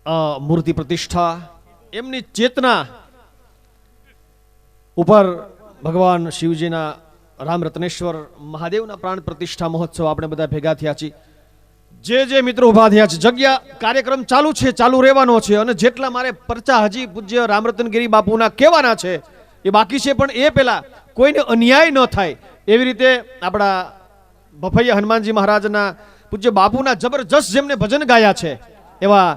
મૂર્તિ પ્રતિષ્ઠા એમની ચેતના ઉપર ભગવાન શિવજીના રામ રત્નેશ્વર મહાદેવના પ્રાણ પ્રતિષ્ઠા મહોત્સવ આપણે બધા ભેગા થયા છીએ. જે મિત્રો ઉભા થયા છે, જગ્યા કાર્યક્રમ ચાલુ છે, ચાલુ રહેવાનો છે અને જેટલા મારે પરચા હજી પૂજ્ય રામરતનગીરી બાપુના કહેવાના છે એ બાકી છે, પણ એ પહેલા કોઈને અન્યાય ન થાય એવી રીતે આપણા ભફૈયા હનુમાનજી મહારાજના પૂજ્ય બાપુના જબરજસ્ત જેમને ભજન ગાયા છે એવા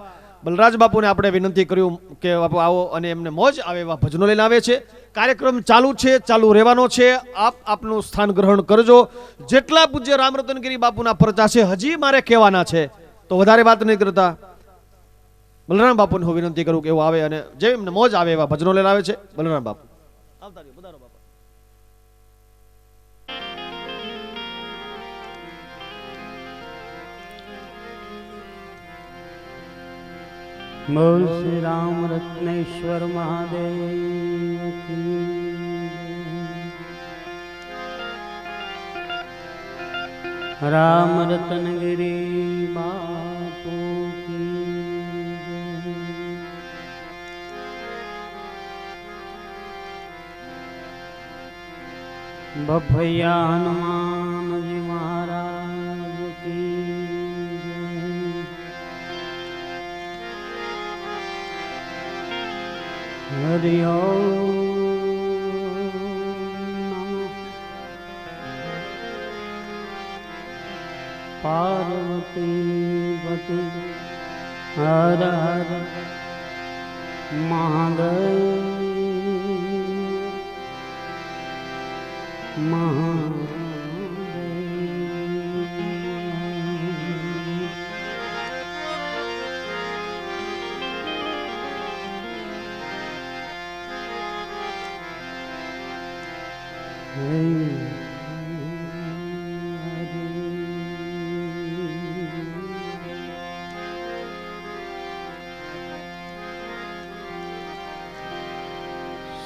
બલરાજ બાપુને આપણે વિનંતી કર્યું કે બાપુ આવો અને એમને મોજ આવે એવા ભજનો લઈને આવે છે. કાર્યક્રમ ચાલુ છે, ચાલુ રહેવાનો છે. આપ આપનું સ્થાન ગ્રહણ કરજો. જેટલા પૂજ્ય રામરતનગીરી બાપુના પરચા છે હજી મારે કહેવાના છે, તો વધારે વાત નહીં કરતા બલરામ બાપુને હું વિનંતી કરું કે એવું આવે અને જે એમને મોજ આવે એવા ભજનો લઈને આવે છે. બલરામ બાપુ આવતા રહ્યો, પધારો બાપુ. बोल श्री राम रत्नेश्वर महादेव की, राम रत्नगिरी बापू की, भफैया हनुमान जी महाराज की, हरि ओम पार्वती पति हर हर महादेव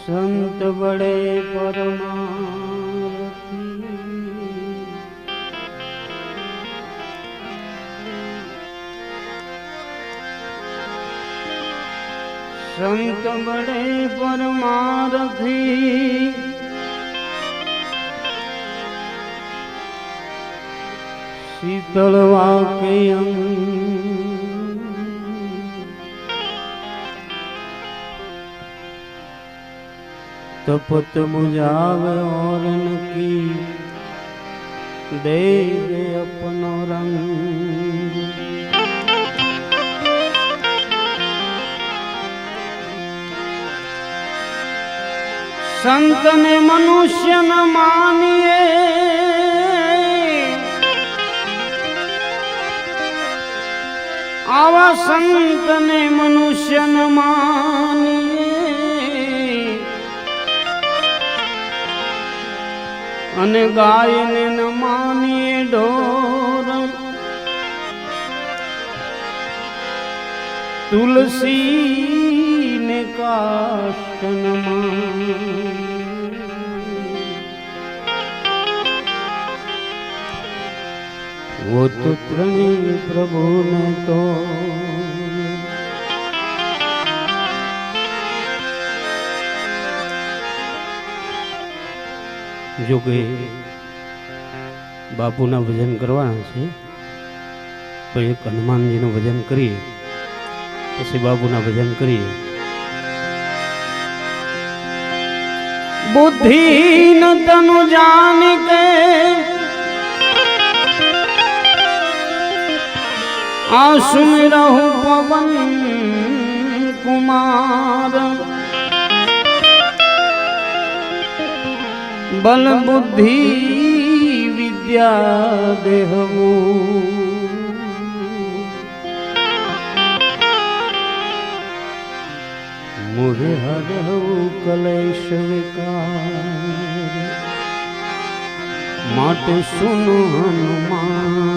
संत बड़े परमार्थी, संत बड़े परमार्थी, शीतल वाक्यम तपत बुझावे और की दे दे अपनो रंग, संत ने मनुष्य न मानिए, आवा संत ने मनुष्य न मानिए, अने गाय ने न मानिए ढोर, तुलसी ने काष्ठ न मानिए, वो तो त्रणी प्रभु ने तो जो કે બાપુના ભજન કરવાના છે, તો એક હનુમાનજીનું ભજન કરીએ પછી બાપુના ભજન કરીએ. बुद्धि न तनु जान के आसुन रहु पवन कुमार, बल बुद्धि विद्या देहु, मुझे हरहु कलेश विकार, माटे सुनो हनुमान,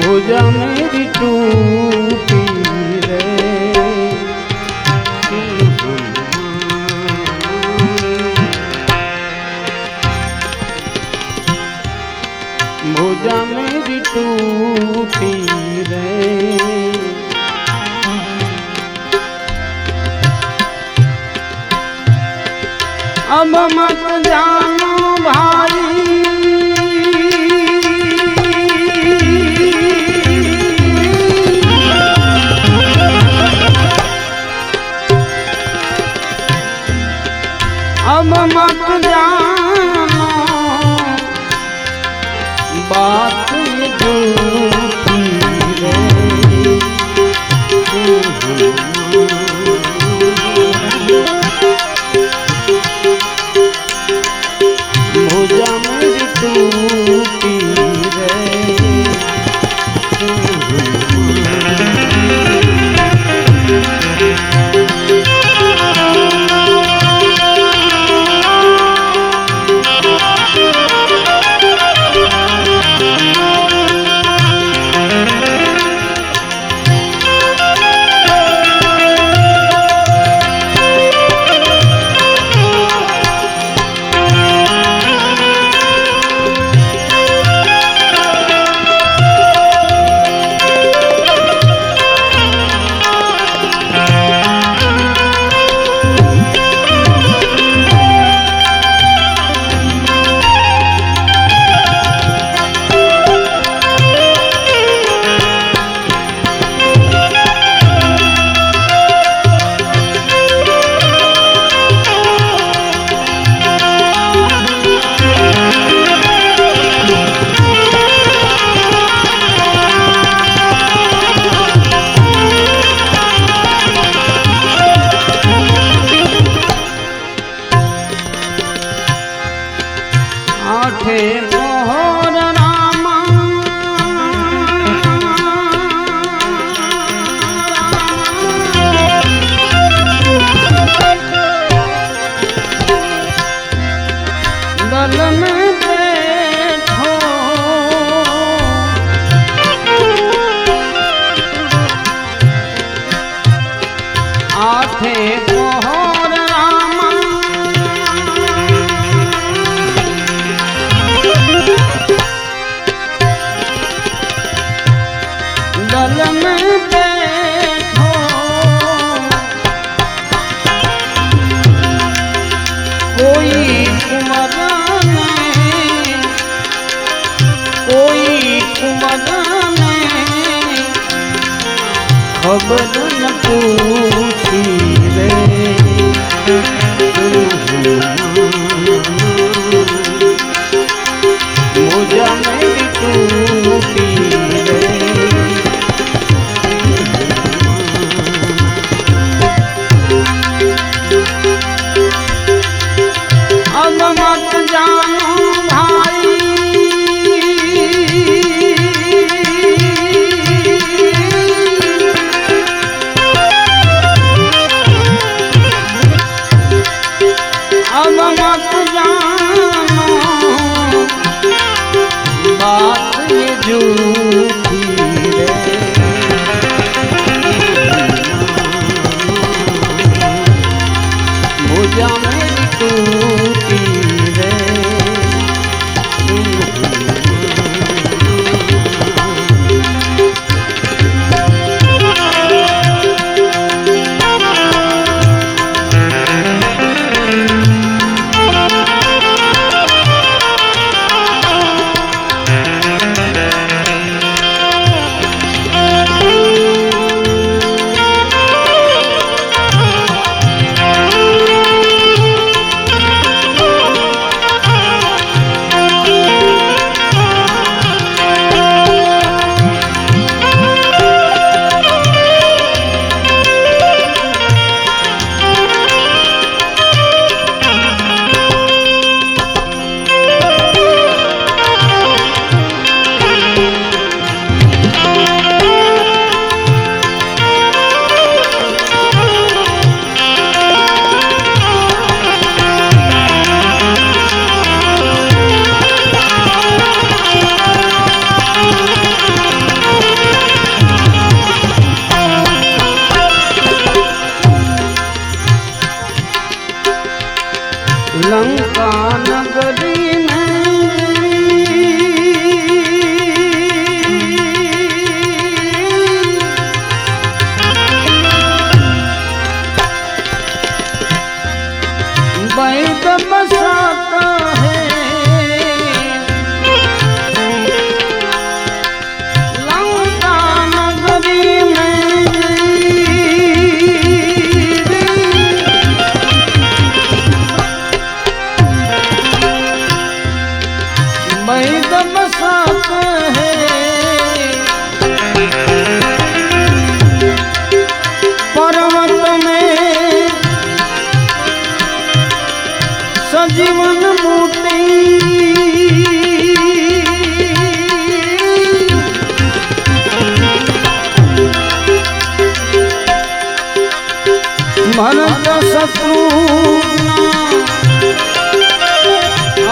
भुजा मेरी टूटी रे, टूटी रे। अब मत जानो भाई अब मत जानो बात झूठी रे। भुजा मेरी टूटी रे। आठे मोहर रामा दल में बैठो आठे मोहर रामा दल में बैठो कोई कुंवर में खबर न पूछी रे। मुझा मेरी टूटी रे। अब मत जानो भाई अब मत जानो बात ये झूठी रे। भुजा मेरी टूटी रे। लंका नगरी में वैद बसाता है लंका नगरी में वैद बसाता है पर्वत में सजीवन मूर्ति भरत शत्रुघ्न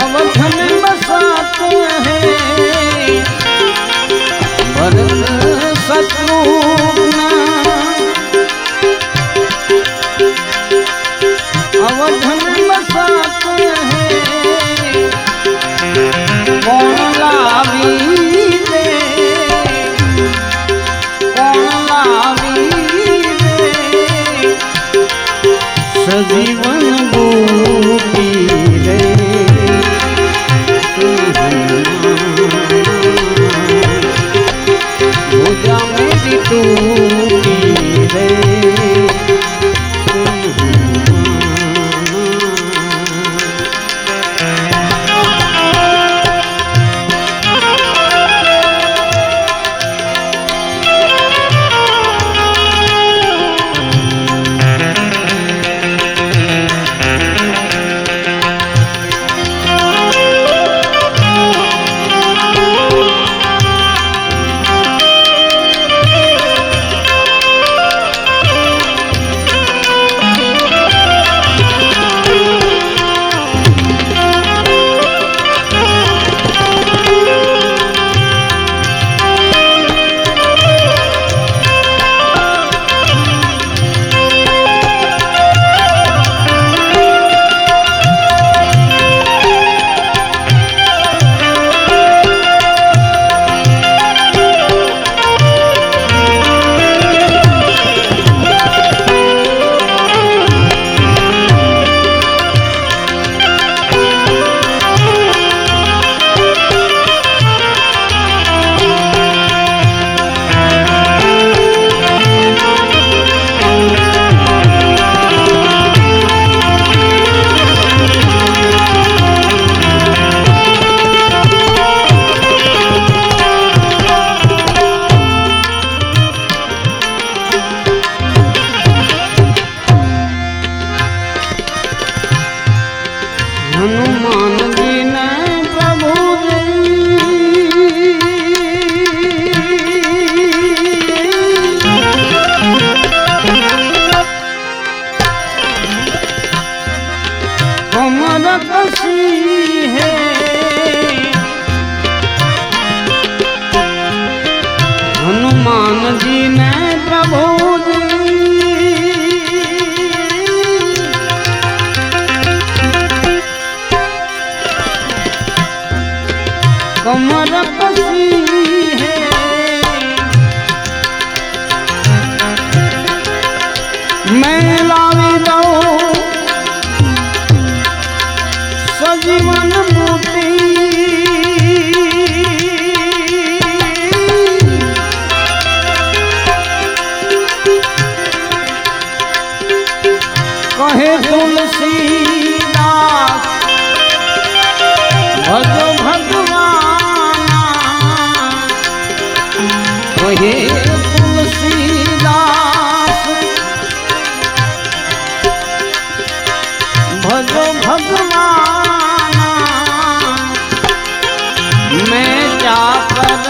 अवध में बसाते हैं भरत शत्रुघ्न अवध में बसाते हैं कौन लावी दे सजीवन बूटी रे भुजा मेरी टूटी रे हनुमान जी ने प्रभु कमर कसी है हनुमान जी ने प्रभु कमर कसी है मैं लावी दो सजीवन मूर्ति कहे तुलसीदास भजो भगवान कहे तुलसीदास भजो भगवान मैं जाकर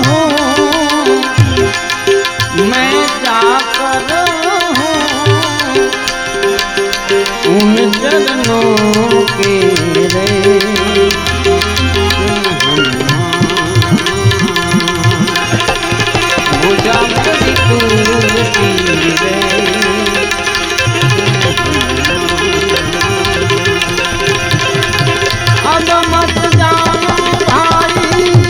हूँ मैं जाकर हूँ उन चरणों के रे भुजा मेरी टूटी रे अब मत जानो भाई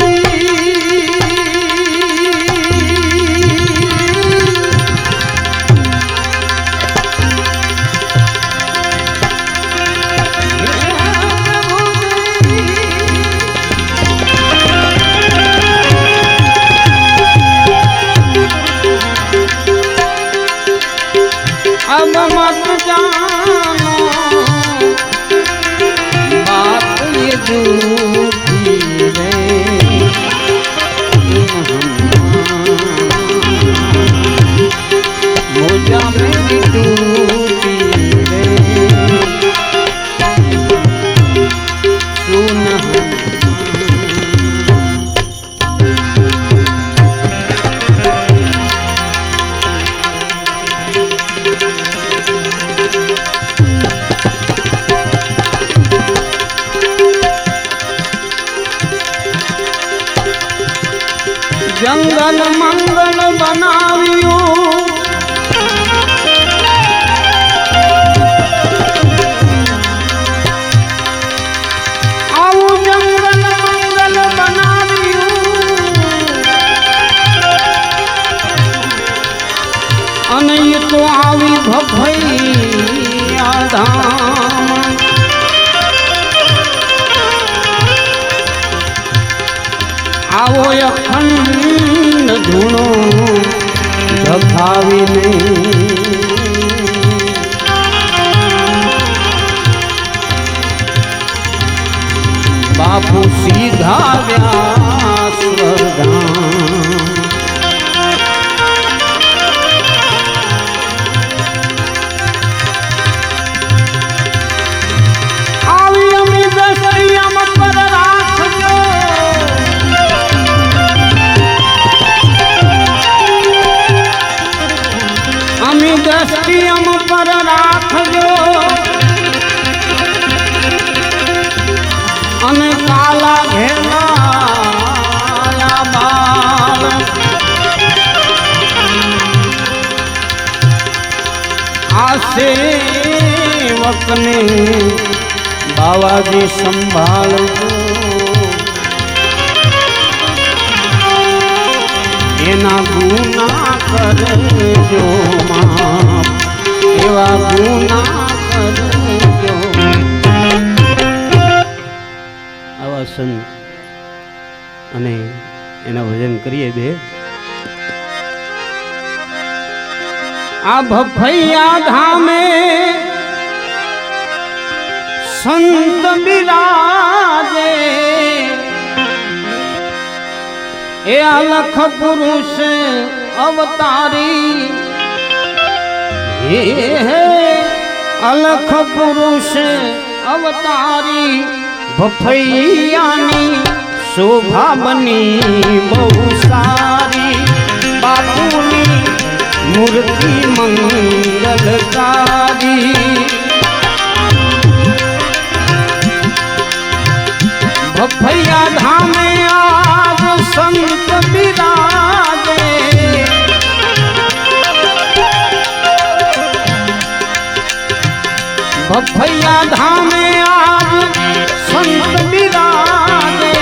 જંગલ મંગલ બનાવ્યું આવું જંગલ મંગલ બનાવ્યું અને એ તો આવી ભભૈયા ધામ આવો અખંડ ધૂણો ઢખાવીને બાપુ સીધા વ્યાસ વરદાન આવી અમી દસરી અમ પર રાખજો અમી દ્રષ્ટિ અમ પર રાખજો અને કાલા ઘેલા બાળ આ સેવકને બાવાજી સંભાળજો એના ગુના કરજો માફ એવા ગુના કરજો આવા સંત અને એના ભજન કરીએ બે આ ભભૈયા ધામે સંત બિરાજે એ અલખ પુરુષ અવતારી હે અલખ પુરુષ અવતારી ભફૈયાની શોભા બની બહુ સારી બાપુની મૂર્તિ મંગલકારી ભફૈયા ધામે આજ સંત બિરાજે ભફૈયા ધામે આજ સંત બિરાજે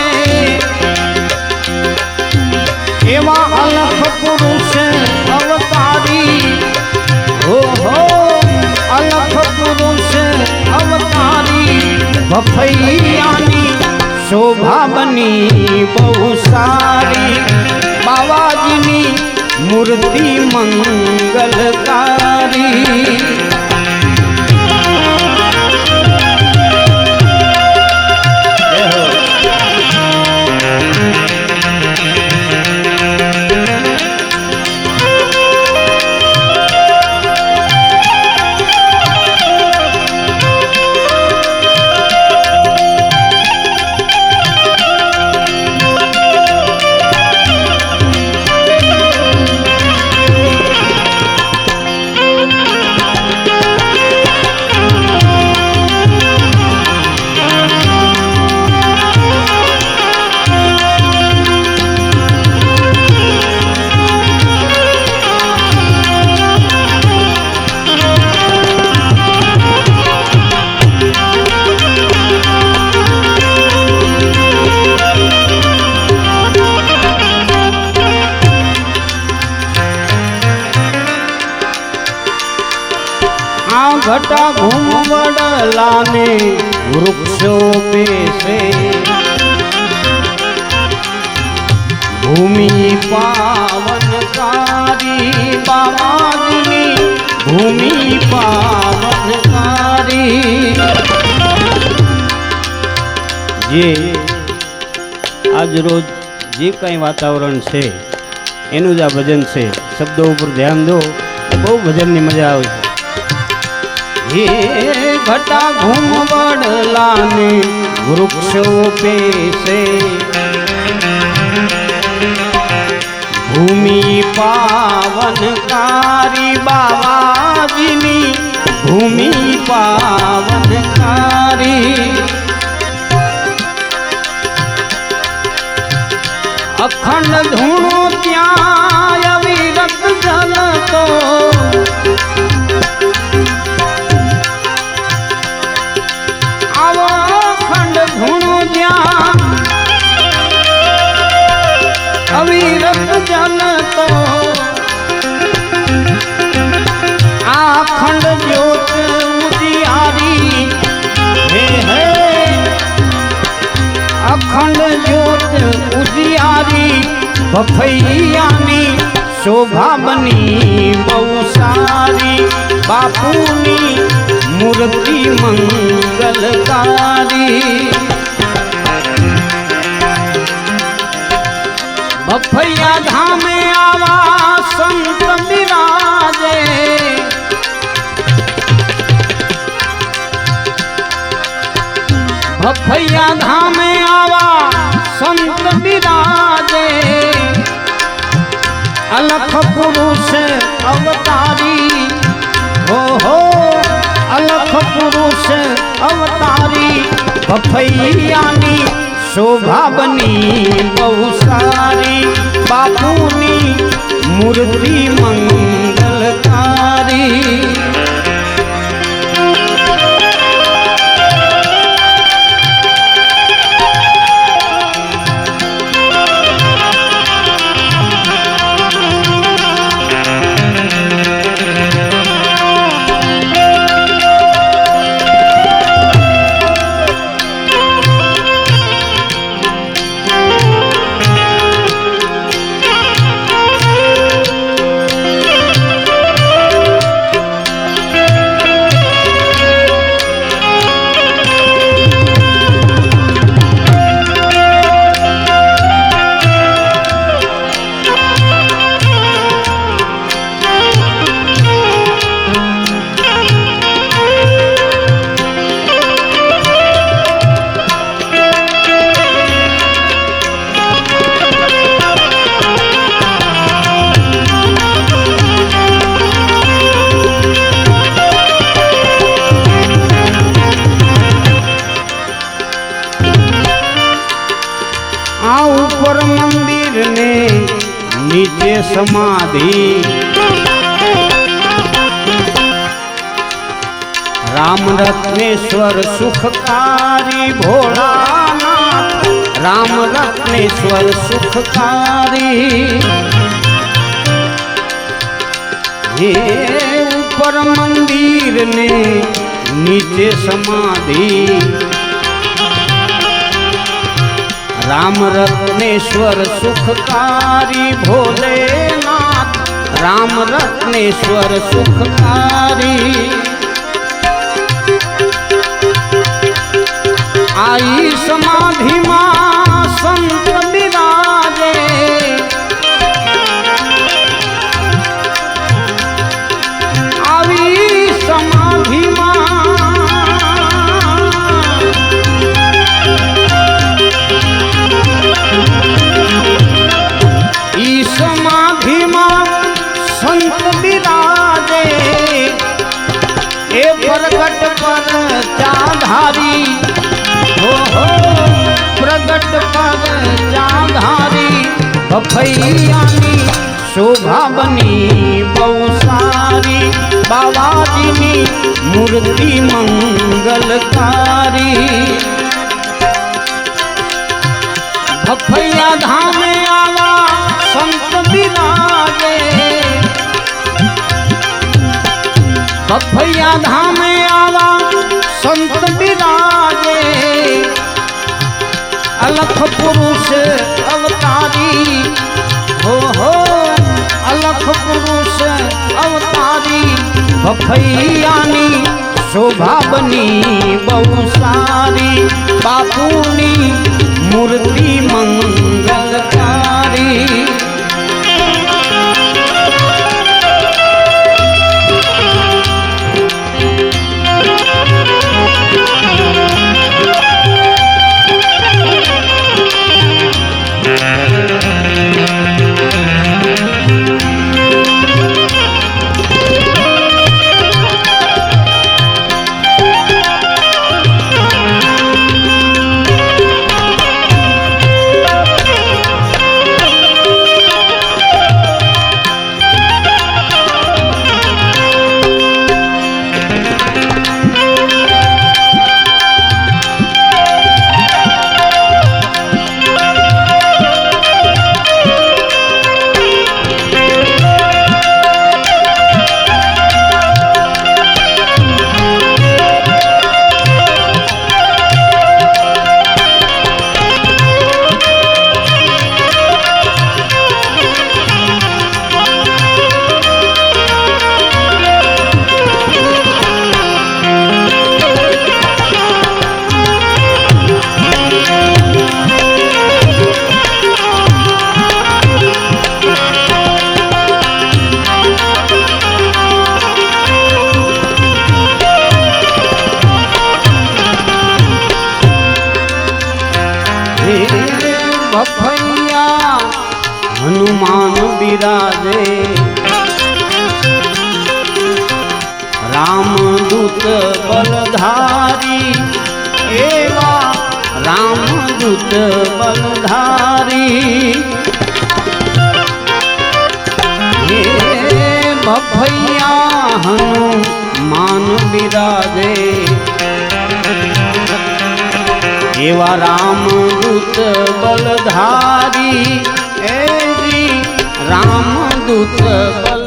એવા અલખ પુરુષ અવતારી હો અલખ પુરુષ અવતારી ભફૈયાની શોભા બની બહુ સારી બાવાજીની મૂર્તિ મંગલકારી ઘટા ઘૂમવડલાને વૃક્ષો બેસે ભૂમિ પાવનકારી બાવાજીની ભૂમિ પાવનકારી જે આજ રોજ જે કંઈ વાતાવરણ છે એનું જ આ ભજન છે શબ્દો ઉપર ધ્યાન દો બહુ ભજનની મજા આવે છે હે ઘટા ઘૂમવડલાને વૃક્ષો બેસે ભૂમિ પાવનકારી બાવાજીની ભૂમિ પાવનકારી અખંડ ધૂણો तीरथ जल तो आखंड ज्योत उजियारी है अखंड ज्योत उजियारी भफैयानी शोभा बनी बहु सारी बापूनी मूर्ति मंगलकारी भफैया धाम आवा संत विराजे भफैया धाम आवा संत विराजे अलख पुरुष अवतारी हो अलख पुरुष अवतारी भफैयानी शोभा बनी बहु सारी बापूनी मूर्ति मंगलकारी ऊपर मंदिर ने नीचे समाधि राम रत्नेश्वर सुखकारी भोलानाथ राम रत्नेश्वर सुखकारी ये ऊपर मंदिर ने नीचे समाधि राम रत्नेश्वर सुखकारी भोलेनाथ राम रत्नेश्वर सुखकारी आई समाधि मां संत विराजे आई समाधि समाधि मां संत विराजे ए प्रगट पर चाधारी हो प्रगट पर चाधारी भफैयानी शोभा बनी बहु सारी बाबाजीनी मूर्ति मंगलकारी भफैया धाम आवा संत विराजे भफैया धाम आवा संत विराजे अलख पुरुष अवतारी हो अलख पुरुष अवतारी भफैयानी शोभा बनी बहु सारी बापूनी मूर्ति मंगलकारी मान बिराजे रामदूत बलधारी एवा रामदूत बलधारी हे भैया हनुमान बिराजे एवा रामदूत बलधारी ए जी रामदूत बल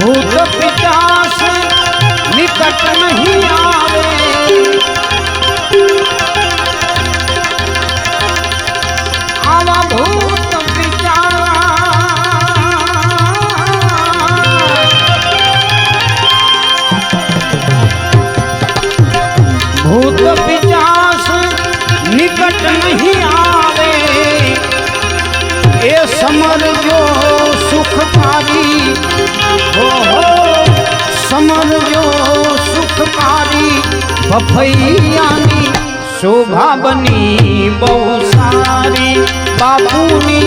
भूत पिशाच निकट नहीं आवे आवा भूत भूत पिशाच निकट नहीं आवे ए समर जो सुखकारी हो समर जो सुखकारी भैयानी शोभा बनी बहु सारी बापूनी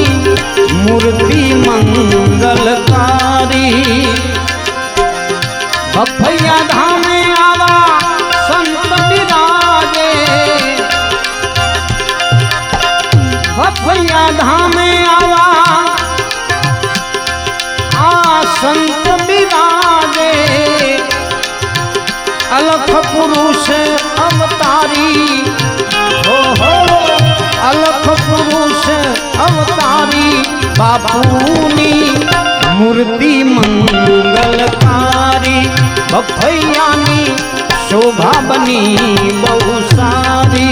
मूर्ति मंगलकारी भैया धामे आवा संत विराजे भैया धामे आवा संत विराजे अलख पुरुष अवतारी हो अलख पुरुष अवतारी बापूनी मूर्ति मंगलकारी भैयानी शोभा बनी बहु सारी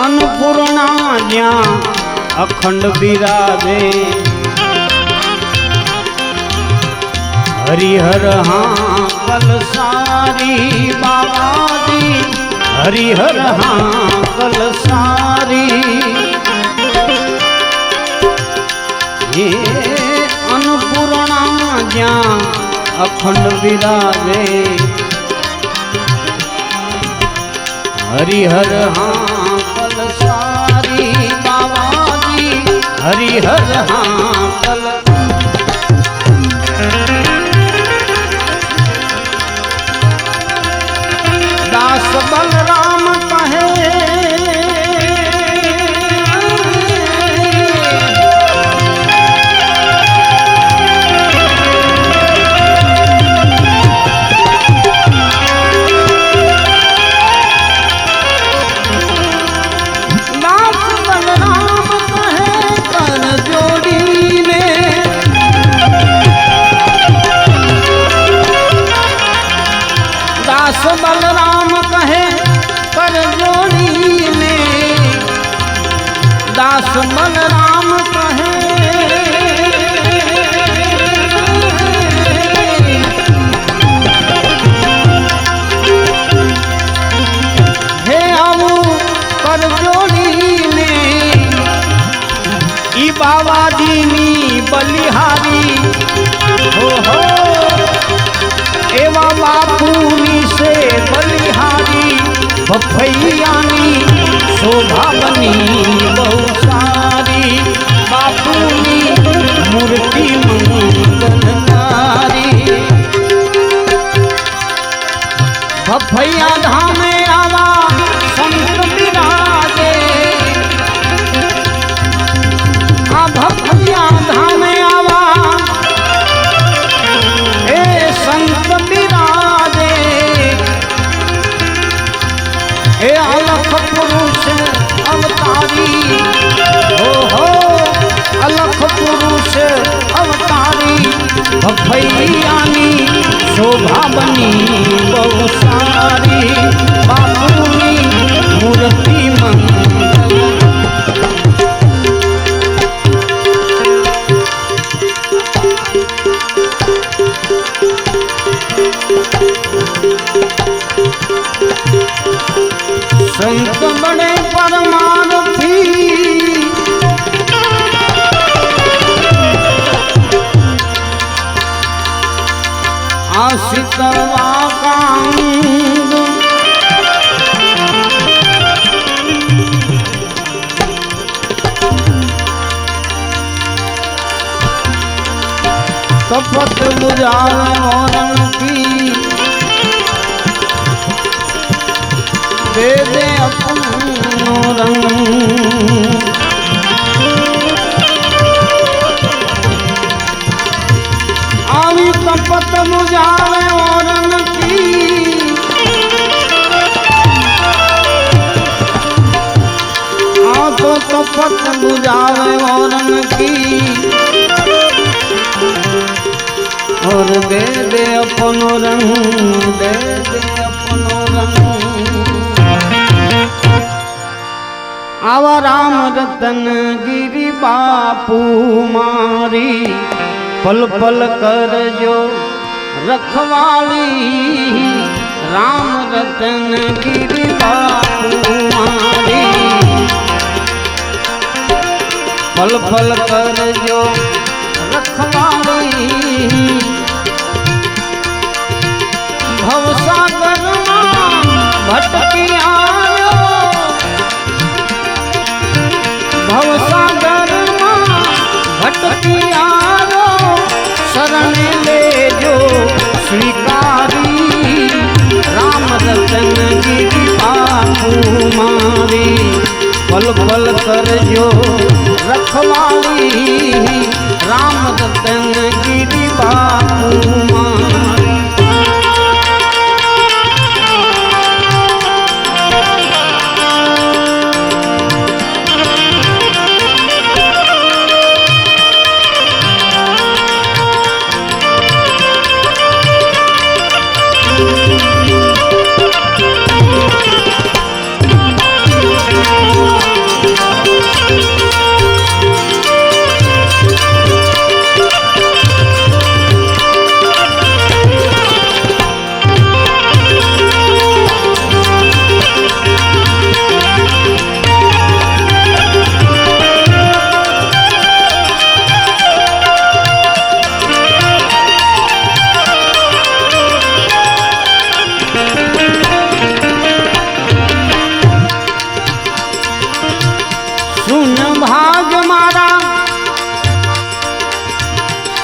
अन्नपूर्णा ज्ञा अखंड बिराजे हरिहर हाँ कलसारी बाबाजी हरिहर हाँ कलसारी ये अन्नपूर्णा ज्ञा अखंड बिराजे हरिहर हाँ कलसारी बाबाजी हरिहर हाँ कल दास बलराम कहे बाबाजीनी बलिहारी हो एवा बापूनी से बलिहारी भैयानी शोभा बनी बहु सारी बापूनी मूर्ति मंगलकारी भैया धामे आवा संत विराजे भैया धामे आवा ए संत विराजे हे अलख पुरुष अवतारी हो अलख पुरुष अवतारी भैयानी शोभा बनी बहु सारी बापूनी मूर्ति मंगल संत बड़े परमार्थी आशित वाकांग तपत बुझावे मोरन की दे दे अपनो रंग आवी तपत बुझावे मोरन की तो तपत बुझावे मोरन की और दे दे अपनो रंग दे दे अपनो रंग आवा राम रतन गिरी बापू मारी पल पल कर जो रखवाली राम रतन गिरी बापू मारी पल पल कर जो रखवाली भवसागर भटकी आयो भवसागर भटकी आयो शरण ले जो स्वीकारी राम रतन गिरी बापू मारी पल पल कर जो रखवाली राम रतन गिरी बापू मारी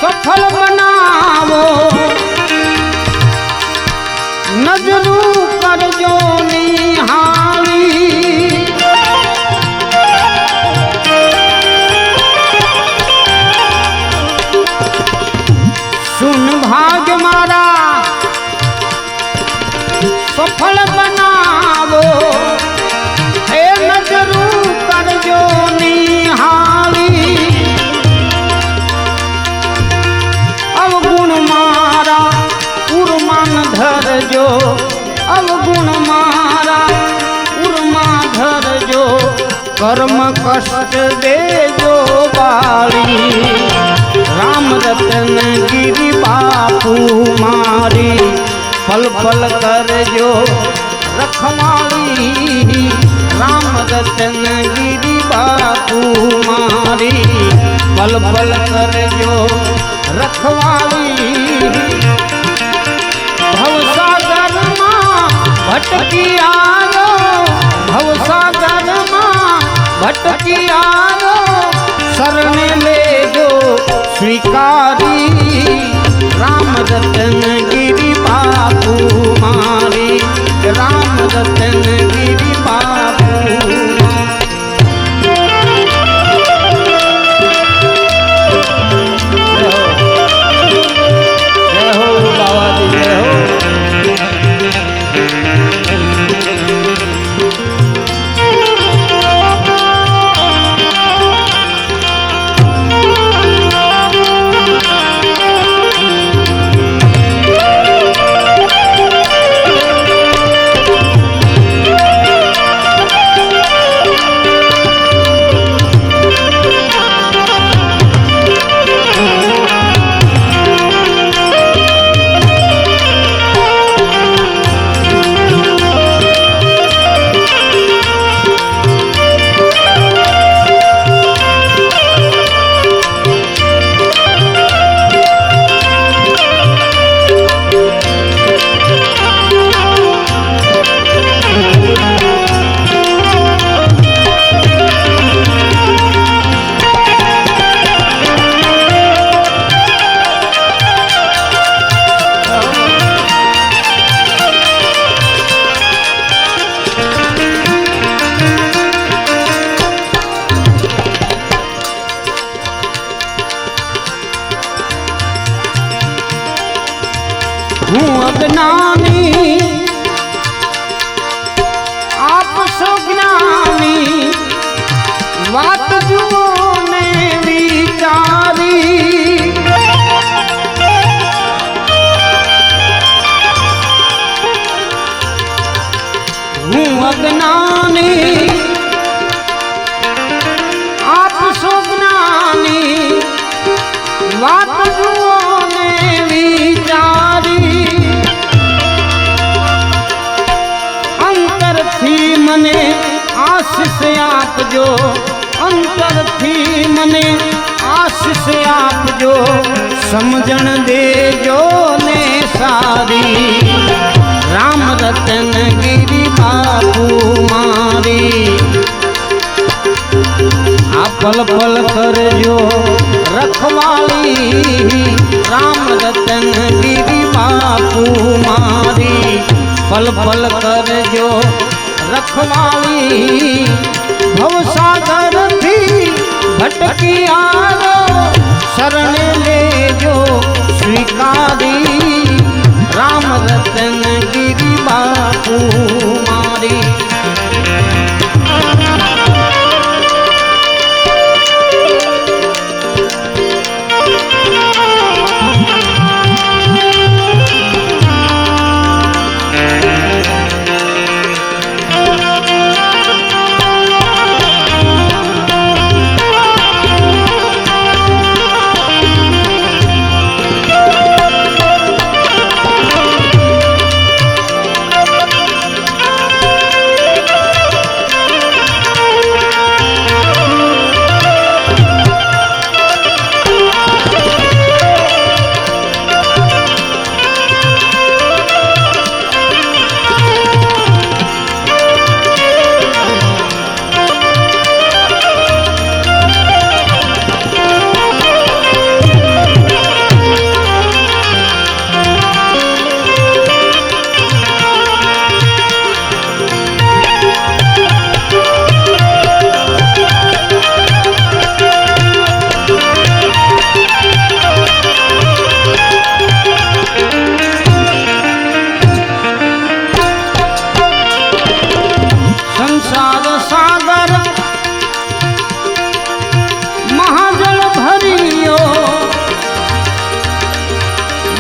सफल बनावो नजरू कर जो निहारी सुन भाग मारा सफल बनावो ए नजरू कर जो निहारी अवगुण मारा उर्मान धर जो अवगुण मारा उर्मा धर जो कर्म कष्ट दे जो बारी राम रतन गिरी बापू मारी पल पल कर जो रखवाली राम रतन गिरी बापू मारी पल पल कर जो रखवाली भवसागर मां भटकी आयो भवसागर मां भटकी आयो शरण ले जो स्वीकारी राम रतन गिरी बापू मारी राम रतन गिरी बापू जय हो बाबा जी जय हो हूँ अज्ञानी आप सो ज्ञानी बात जुओ ने विचारी हूँ अज्ञानी आप सो ज्ञानी बात जुओ ने विचारी अंतर थी मने आशीष आप जो अंतर थी मने आशीष आप जो समझण दे जो ने सारी राम रतन गिरी बापू मारी आप पल पल कर जो रखवाली राम रतन गिरी बापू मारी पल पल कर जो रखवाली भवसागर थी भटकी आयो शरण ले जो स्वीकारी राम रतन गिरी बापू मारी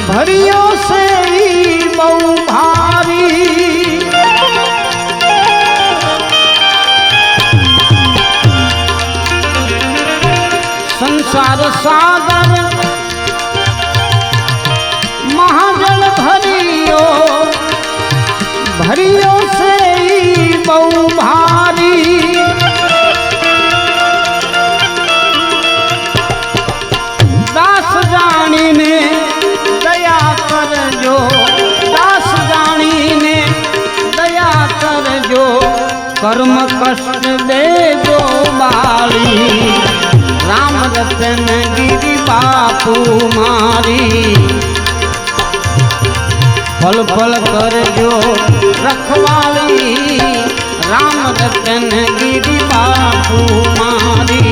भरियो से ही बहु भारी संसार सागर महाजल भरियो भरियो से ही बहु भारी कर्म कष्ट दे जो बाली राम रतन गिरी बापू मारी फल फल कर जो रखवाली राम रतन गिरी बापू मारी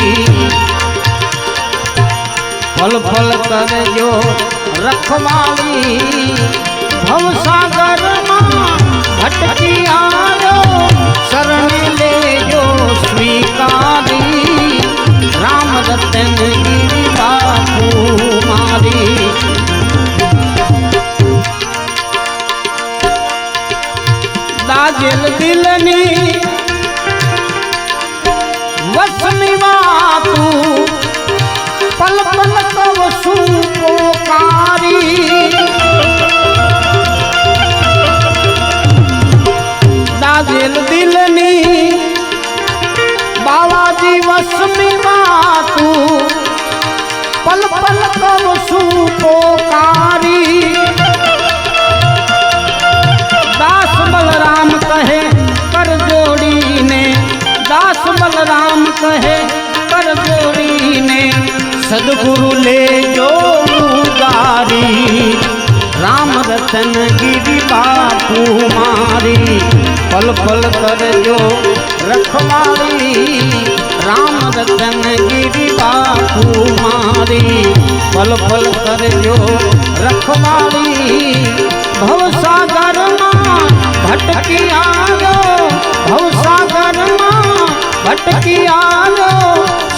फल फल कर जो रखवाली भवसागर भटकी आयो शरण ले जो स्वीकारी राम रतन गिरी बापू मारी दाजेल दिलनी वसनी वातू पल पल कव सुपोकारी दाजेल दिलनी बाबाजी वसमी वातू पल पल कव सुपोकारी दास बलराम कहे कर जोड़ी ने दास बलराम कहे कर जोड़ी ने सदगुरु ले जो गारी राम रतन गिरी बापू मारी पल पल कर जो रखवाली राम रतन गिरी बापू मारी पल पल कर जो रखवाली भवसागर भटकी आयो भवसागर भटकी आयो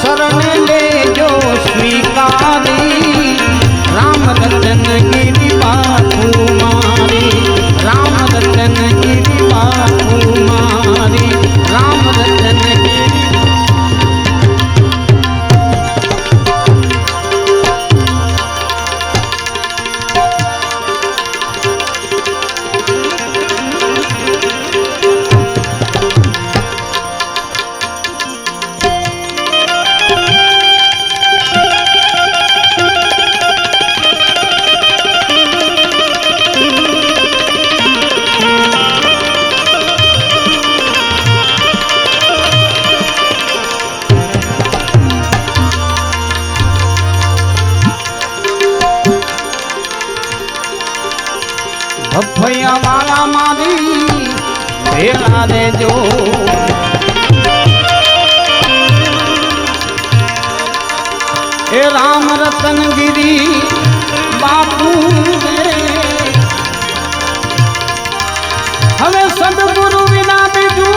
शरण ले जो स्वीकारी राम रतन गिरी बापू मारी राम रतन गिरी बापू मारी राम रतन गिरी भैया वाला मारी भेड़ा रे जो ए राम रतन गिरी बापू रे हमें सदगुरु बिना बिजू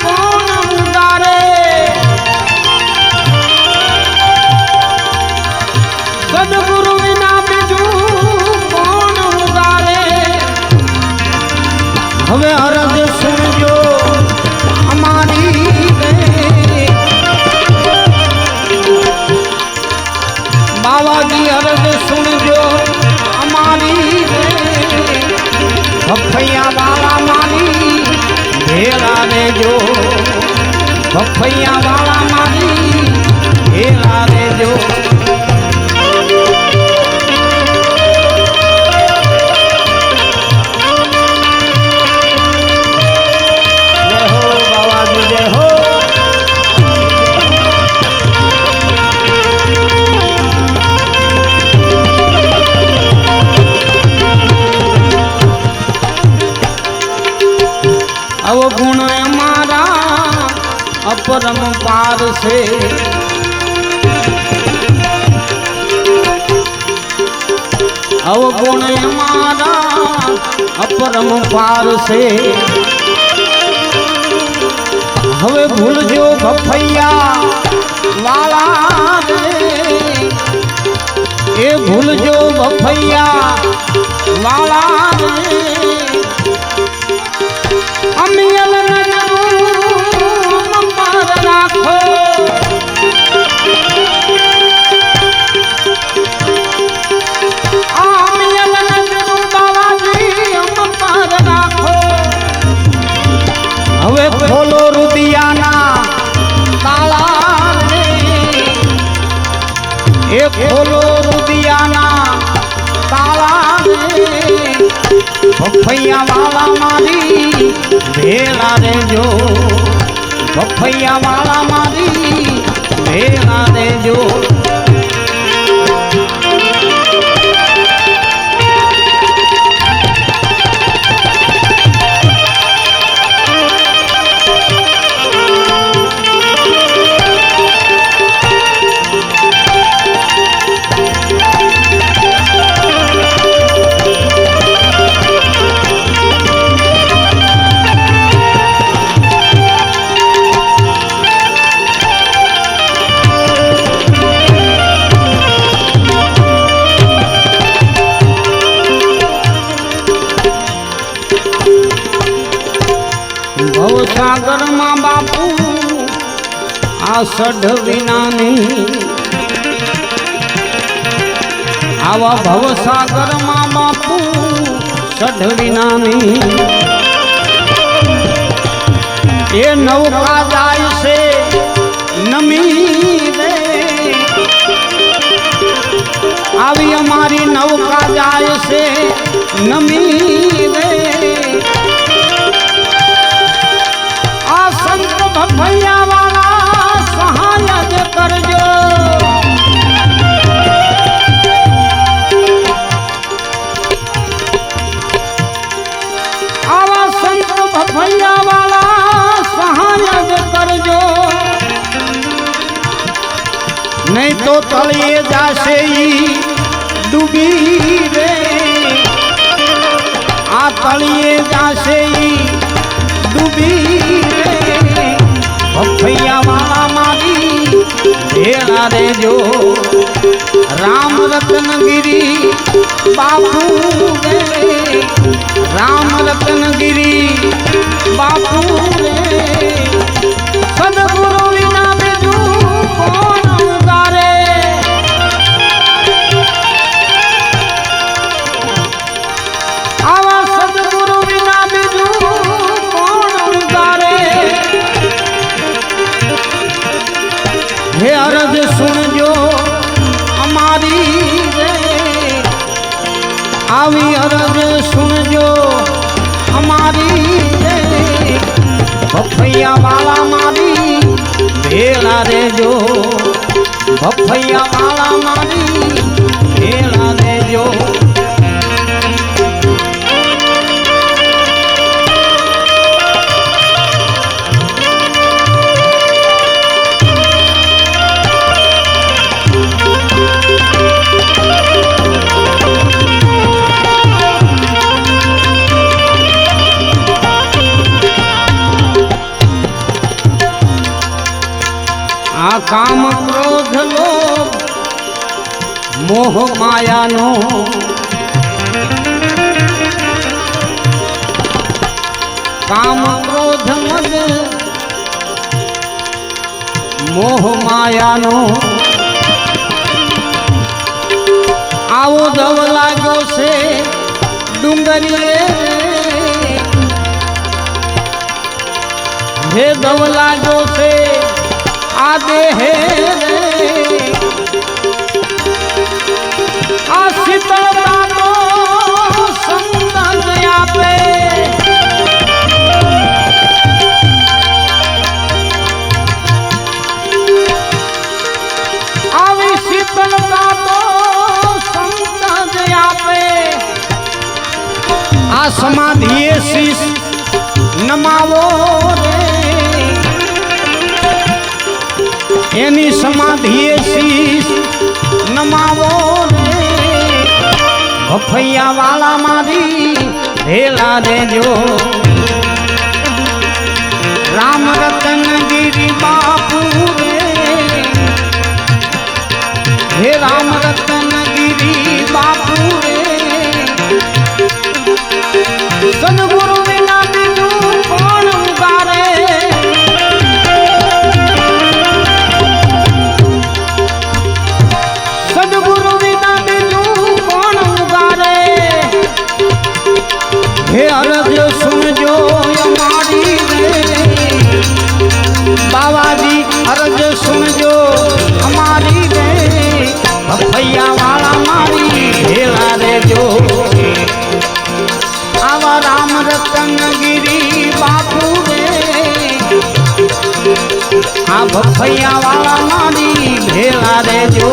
कौन उदारे सदगुरु बिना बिजू हमें अरज सुनजो हमारी बाबा जी अरज सुनजो हमारी भैया वाला मारी भेड़ा रे जो भैया वाला मारी भेड़ा रे जो अवगुण हमारा अपरम पार से अवगुण हमारा अपरम पार से हवे भूल जो भैया वाला रे ए भूल जो भैया वाला रे अमियल मार राखो अमियल बाबा जी मार राखो हवे खोलो रुदियाना ताला रे ए खोलो रुदियाना ताला रे भफैया वाला मारी भेला रे जो भफैया वाला मारी भेला रे जो सागर माँ बापू आ सढ़ विना नहीं आवा भव सागर माँ बापू सढ़ विना नहीं ये नौका जाय से नमी रे आवी हमारी नौका जाय से नमी रे भैया वाला सहायक करजो आवा संत भैया वाला सहायक करजो नहीं तो तलिए जासे ही डूबी रे आ तलिए जासे ही डूबी रे भैया वाला मारी भेला रे जो राम रत्नगिरी बापू रे राम रत्नगिरी बापू रे सदगुरु विना बिजू कौन उगारे आवा सदगुरु विना बिजू कौन उगारे हे अरज सुनजो हमारी रे आवी अरज सुनजो हमारी रे भफैया वाला मारी भेला रे जो भफैया वाला मारी भेला रे जो काम क्रोध लोभ मोह माया नो काम क्रोध मद मोह माया नो आओ दव लागो से डूंगरिए हे दव लागो से आदे है शीतलता तो संतन पे आवी शीतलता तो संतन पे आ समाधि शीश नमावो रे एनी समाधि शीश नमावो रे भफैया वाला मारी भेला रे जो राम रत्नगिरी बापू रे हे राम रत्नगिरी बापू रे सदगुरु बिना बिनु कौन उगारे सदगुरु बिना बिनु कौन उगारे हे अरज सुनजो हमारी रे बाबा जी अरज सुनजो हमारी रे भफैया वाला मारी भेला रे આ ભફૈયા વાળા મારી ભેળા રેજો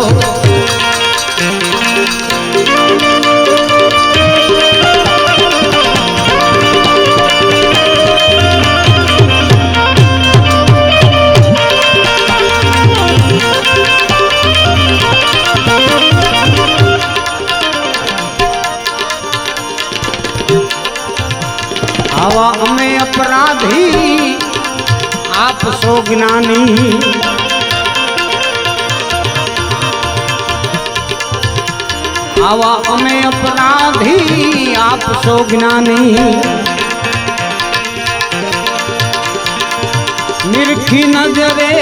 आवा अमे अपराधी आप सो ज्ञानी आवा अमे अपराधी आप सो ज्ञानी निरखी नजरे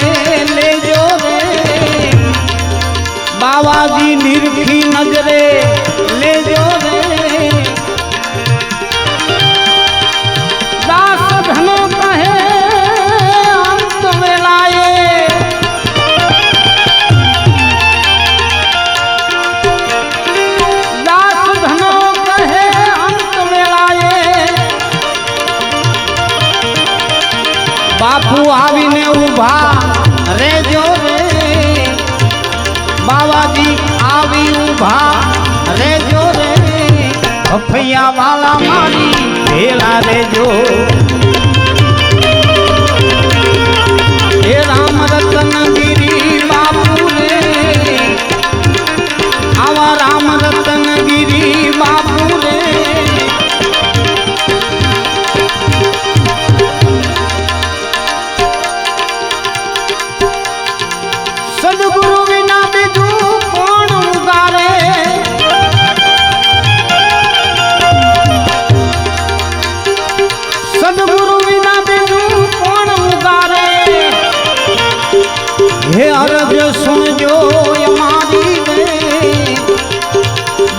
ले जो रे बाबाजी निरखी नजरे ले जो रे धनो कहे अंत वेलाए दास धनो कहे अंत वेलाए बापू आवीने उभा रेजो रे बाबाजी आवी उभा रेजो रे भफैया वाला मारी भेला रेजो हे राम रतन गिरी बापू रे आवा राम रतन गिरी बापू रे सदगुरु बिना बिदु कौन उगारे सदगुरु बिना बिदु कौन उगारे हे अरज सुन जो यमारी रे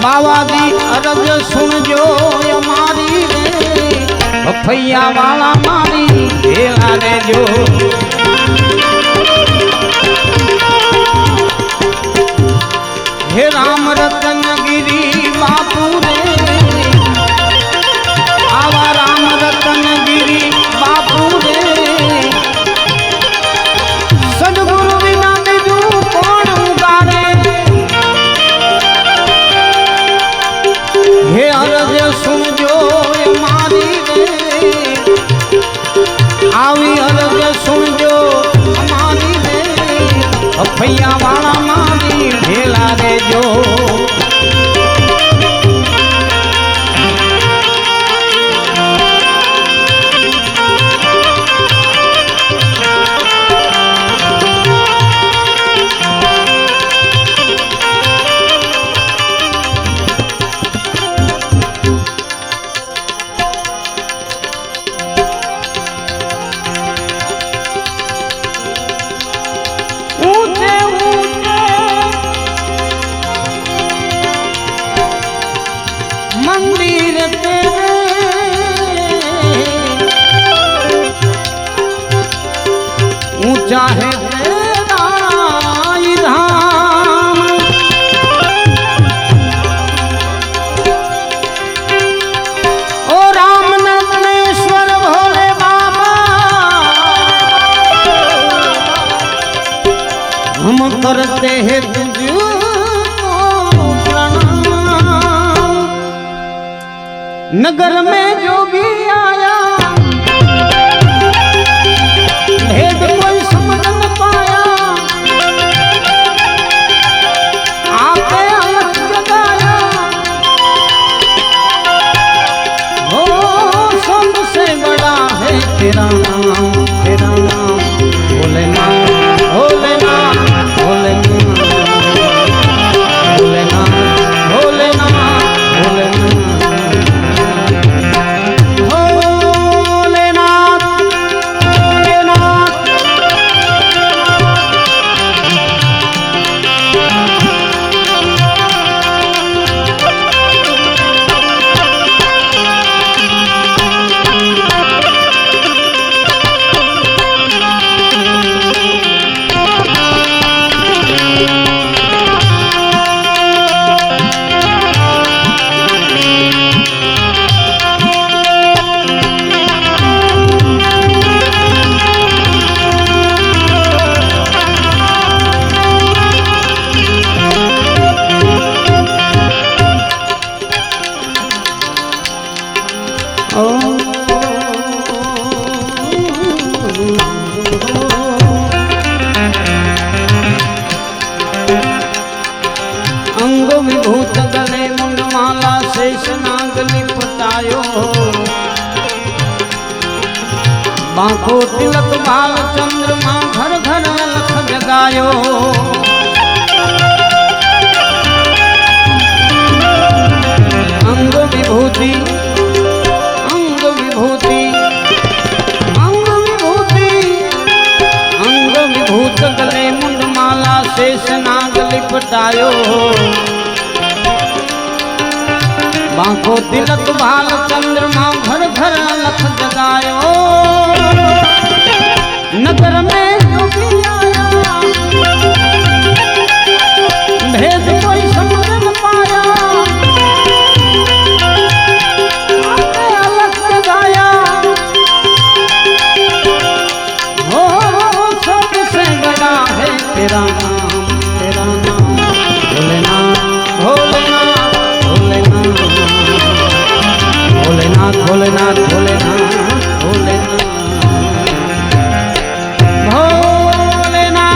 बाबाजी अरज सुन जो यमारी रे भफैया वाला मारी भेला रे जो हे राम रतन गिरी बापू रे आवा राम रतन गिरी बापू रे सदगुरु बिना बिदु कौन उगारे हे अरज सुन जो मारी रे आवी अरज सुन जो मारी रे भफैया वाला मारी भेला रे जो मंदिर तेरे ऊंचा है तेरा धाम ओ राम नंदनेश्वर भोले बाबा हम करते हैं तुझको नगर में जोगी आया भेद कोई समझ न पाया आपे अलग जगाया हो सबसे बड़ा है तेरा नाम भोलेनाथ भोलेनाथ भोलेनाथ भोलेनाथ भोलेनाथ भोलेनाथ विभूत गले मुंडमाला शेष नाग लिपटायो बांको तिलक बाल चंद्रमा घर घर अलख जगायो अंग विभूति अंग विभूति अंग विभूति अंग विभूत गले मुंडमाला शेष नाग लिपटायो बांको तिलक भाल चंद्रमा घर घर अलख जगायो नगर में योगी आया भेद कोई समझ न पाया आके अलख जगाया हो सबसे बड़ा है तेरा नाम भोलेनाथ भोलेनाथ भोलेनाथ भोलेनाथ भोलेनाथ भोलेनाथ भोलेनाथ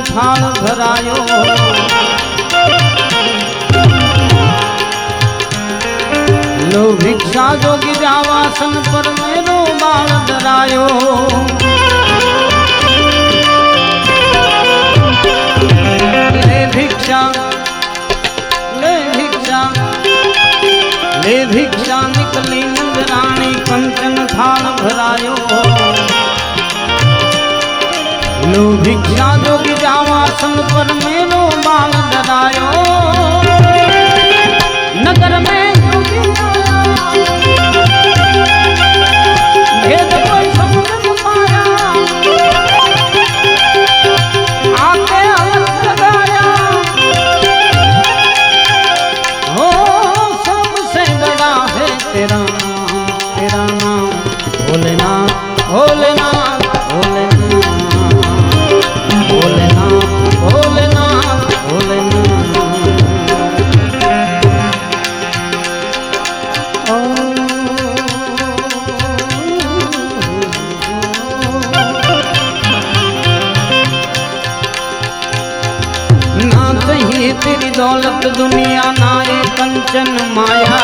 थाल भरायो लो भिक्षा जो गिरावासन पर मेरो बाल डरायो ले भिक्षा ले भिक्षा ले भिक्षा निकली नंदरानी कंचन थाल भरायो लो भिक्षा जो गिरावासन पर मेरो बाल डरायो नगर में योगी आया भेद कोई समझ न पाया आके अलख जगाया हो सबसे बड़ा है तेरा नाम भोलेनाथ भोलेनाथ भोलेनाथ भोलेनाथ भोलेनाथ ना चाहिए तेरी दौलत दुनिया ना ये कंचन माया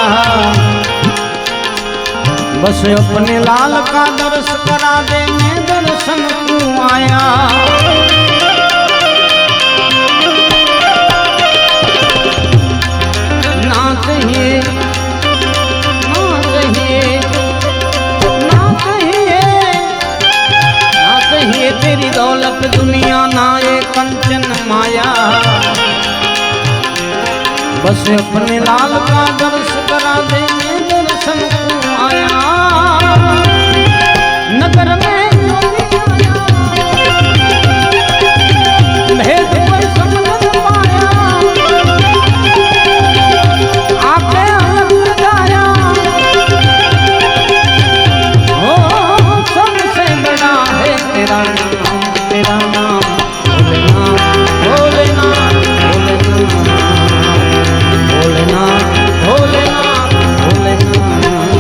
बस अपने लाल का दर्श करा दे मैं दर्शन तू आया ना चाहिए ना चाहिए ना चाहिए ना चाहिए तेरी दौलत दुनिया ना ये कंचन माया बस अपने लाल का दर्श करा दे मैं दर्शन तू आया नगर में योगी आया भेद कोई समझ न पाया आके अलग लगाया हो सबसे बड़ा है तेरा नाम भोलेनाथ भोलेनाथ भोलेनाथ भोलेनाथ भोलेनाथ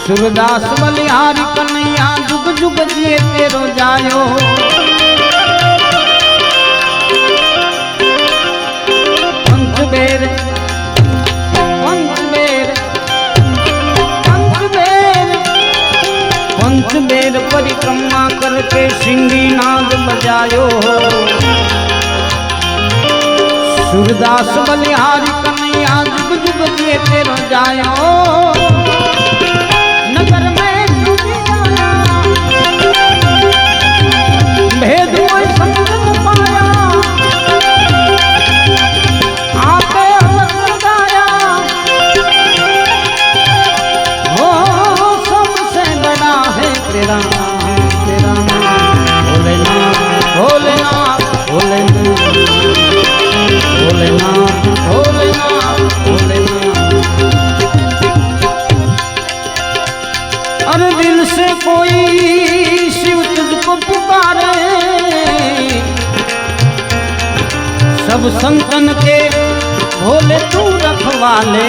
सूरदास बलिहारी कन्हैया जुग जुग जिए तेरो जायो। पंचबेर पंचबेर पंचबेर पंचबेर परिक्रमा करके सिंगी नाद बजायो। सूरदास बलिहारी कन्हैया जुग जुग जिए तेरो जायो। नगर में तुझे आया भेद कोई समझ न पाया, आते अलग गाया हो सबसे बड़ा है तेरा तेरा भोलेनाथ भोलेनाथ भोलेनाथ भोलेनाथ भोलेनाथ भोलेनाथ। अरे दिल से कोई शिव तुझको पुकारे, सब संतन के भोले तू रखवाले।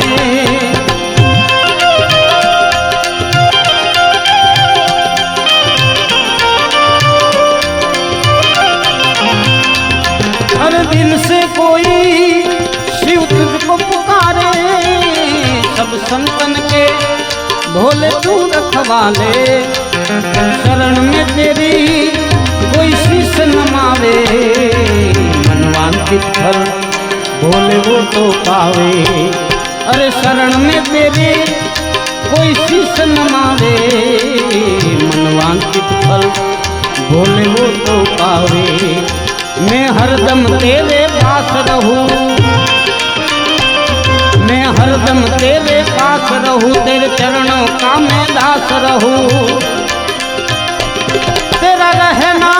हर दिल से कोई शिव तुझको पुकारे, सब संतन के भोले तू रखवाले। शरण में तेरी कोई शीश नमावे, मनवांचित फल भोले वो तो पावे। अरे शरण में तेरे कोई शीश नमावे, मनवांचित फल भोले वो तो पावे। मैं हरदम तेरे पास रहूं, मैं हरदम तेरे पास रहूं, तेरे चरणों का मैं दास रहूं। तेरा रहना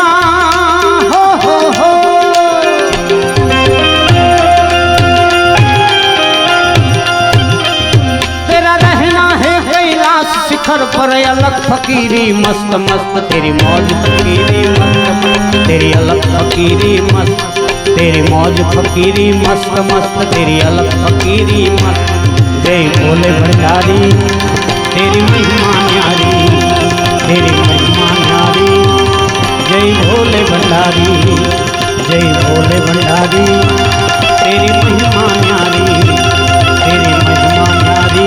हो तेरा रहना है कैलाश शिखर पर अलग फकीरी मस्त मस्त। तेरी मौज फकीरी मस्त, तेरी अलग फकीरी मस्त, तेरी मौज फकीरी मस्त मस्त, तेरी अलग फकीरी मस्त। जय भोले भंडारी तेरी महिमा न्यारी, तेरी महिमा न्यारी। जय भोले भंडारी जय भोले भंडारी, तेरी महिमा न्यारी, तेरी महिमा न्यारी।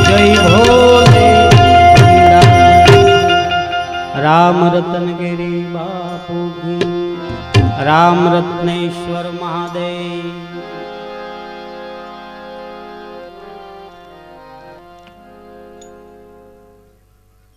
जय भोले भंडारी। राम रतन गिरी बापू की, राम रत्नेश्वर महादेव।